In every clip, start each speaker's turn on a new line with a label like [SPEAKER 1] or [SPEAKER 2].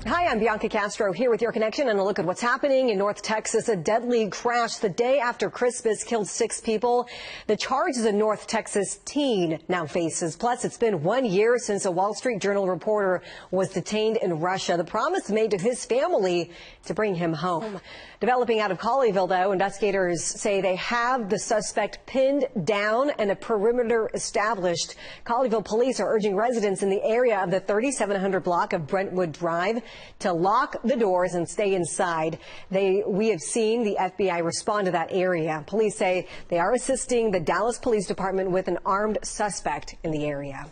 [SPEAKER 1] Hi, I'm Bianca Castro here with your connection and a look at what's happening in North Texas. A deadly crash the day after Christmas killed 6 people. The charges a North Texas teen now faces. Plus, it's been 1 year since a Wall Street Journal reporter was detained in Russia. The promise made to his family to bring him home. Developing out of Colleyville, though, investigators say they have the suspect pinned down and a perimeter established. Colleyville police are urging residents in the area of the 3700 block of Brentwood Drive to lock the doors and stay inside. We have seen the FBI respond to that area. Police say they are assisting the Dallas Police Department with an armed suspect in the area.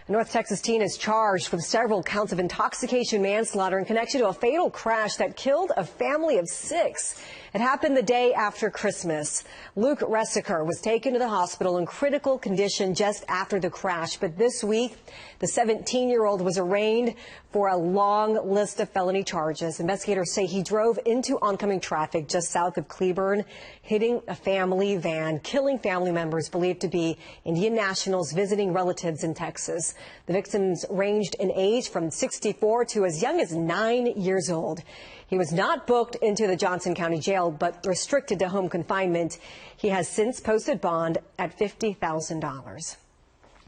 [SPEAKER 1] A North Texas teen is charged with several counts of intoxication manslaughter in connection to a fatal crash that killed a family of 6. It happened the day after Christmas. Luke Ressiker was taken to the hospital in critical condition just after the crash. But this week, the 17-year-old was arraigned for a long list of felony charges. Investigators say he drove into oncoming traffic just south of Cleburne, hitting a family van, killing family members believed to be Indian nationals visiting relatives in Texas. The victims ranged in age from 64 to as young as 9 years old. He was not booked into the Johnson County Jail, but restricted to home confinement. He has since posted bond at $50,000.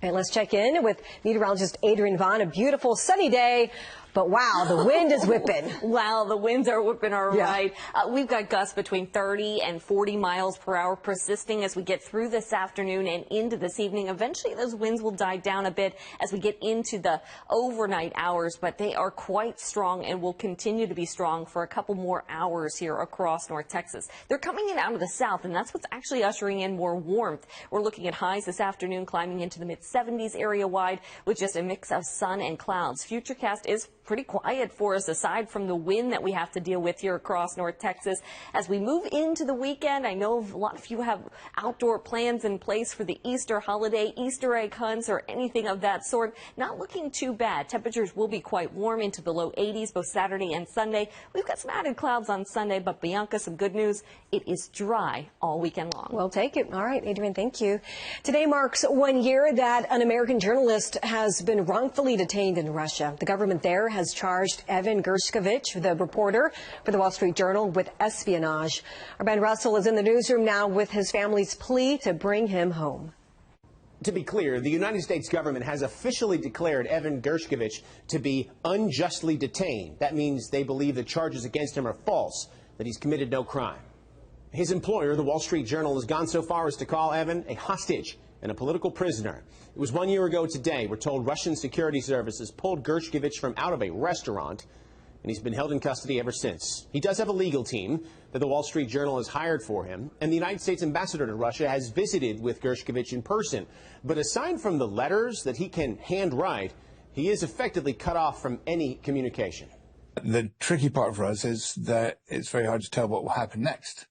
[SPEAKER 1] And let's check in with meteorologist Adrian Vaughn. A beautiful sunny day, but wow, the wind is whipping.
[SPEAKER 2] Wow, the winds are whipping, all right. We've got gusts between 30 and 40 miles per hour persisting as we get through this afternoon and into this evening. Eventually, those winds will die down a bit as we get into the overnight hours, but they are quite strong and will continue to be strong for a couple more hours here across North Texas. They're coming in out of the south, and that's what's actually ushering in more warmth. We're looking at highs this afternoon climbing into the mid-70s area-wide with just a mix of sun and clouds. Futurecast is pretty quiet for us aside from the wind that we have to deal with here across North Texas. As we move into the weekend, I know a lot of you have outdoor plans in place for the Easter holiday, Easter egg hunts, or anything of that sort. Not looking too bad. Temperatures will be quite warm into the low 80s both Saturday and Sunday. We've got some added clouds on Sunday, but Bianca, some good news. It is dry all weekend long.
[SPEAKER 1] We'll take it. All right, Adrian, thank you. Today marks 1 year that an American journalist has been wrongfully detained in Russia. The government there has charged Evan Gershkovich, the reporter for the Wall Street Journal, with espionage. Our Ben Russell is in the newsroom now with his family's plea to bring him home.
[SPEAKER 3] To be clear, the United States government has officially declared Evan Gershkovich to be unjustly detained. That means they believe the charges against him are false, that he's committed no crime. His employer, the Wall Street Journal, has gone so far as to call Evan a hostage and a political prisoner. It was 1 year ago today, we're told Russian security services pulled Gershkovich from out of a restaurant, and he's been held in custody ever since. He does have a legal team that the Wall Street Journal has hired for him, and the United States ambassador to Russia has visited with Gershkovich in person. But aside from the letters that he can handwrite, he is effectively cut off from any communication.
[SPEAKER 4] The tricky part for us is that it's very hard to tell what will happen next.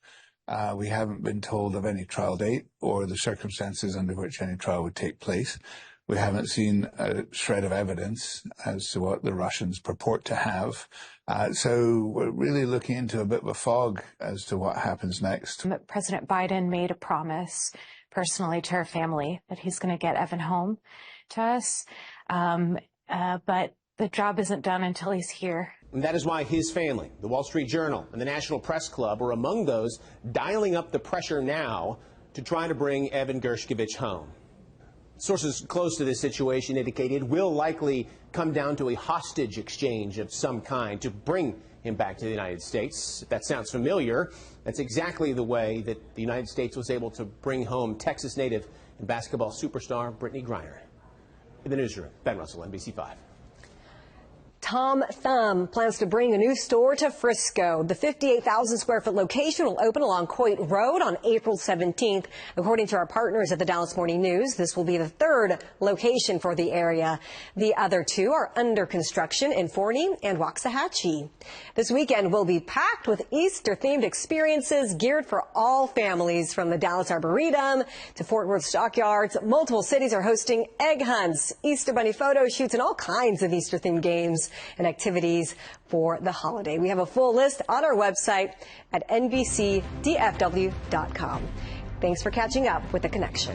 [SPEAKER 4] We haven't been told of any trial date or the circumstances under which any trial would take place. We haven't seen a shred of evidence as to what the Russians purport to have. So we're really looking into a bit of a fog as to what happens next.
[SPEAKER 5] President Biden made a promise personally to our family that he's going to get Evan home to us. But the job isn't done until he's here.
[SPEAKER 3] And that is why his family, the Wall Street Journal, and the National Press Club are among those dialing up the pressure now to try to bring Evan Gershkovich home. Sources close to this situation indicated it will likely come down to a hostage exchange of some kind to bring him back to the United States. If that sounds familiar, that's exactly the way that the United States was able to bring home Texas native and basketball superstar Brittany Griner. In the newsroom, Ben Russell, NBC5.
[SPEAKER 1] Tom Thumb plans to bring a new store to Frisco. The 58,000 square foot location will open along Coit Road on April 17th. According to our partners at the Dallas Morning News, this will be the 3rd location for the area. The other 2 are under construction in Forney and Waxahachie. This weekend will be packed with Easter-themed experiences geared for all families, from the Dallas Arboretum to Fort Worth Stockyards. Multiple cities are hosting egg hunts, Easter Bunny photo shoots, and all kinds of Easter-themed games and activities for the holiday. We have a full list on our website at nbcdfw.com. Thanks for catching up with The Connection.